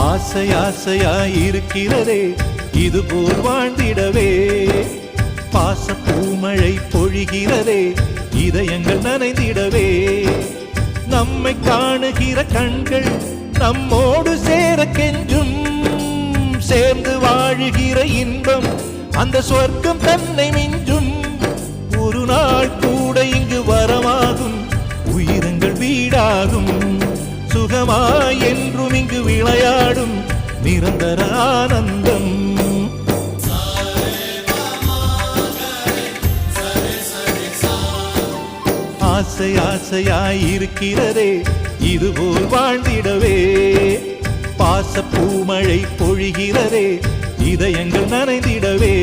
ஆசை ஆசையாயிருக்கிறதே இதுபோல் வாழ்ந்திடவே. பாச பூமழை பொழிகிறதே இதயங்கள் நனைந்திடவே. நம்மை காணுகிற கண்கள் நம்மோடு சேர கெஞ்சும். சேர்ந்து வாழுகிற இன்பம் அந்த சொர்க்கம் தன்னை மிஞ்சும். ஒரு நாள் கூட இங்கு வரமாகும், உயிரங்கள் வீடாகும். சுகமாய் என்றும் இங்கு விளையாடும் நிரந்தர ஆனந்தம். ஆசை ஆசையாயிருக்கிறதே இதுபோல் வாழ்ந்திடவே. பாச பூமழை பொழிகிறதே இதயங்கள் நனைந்திடவே.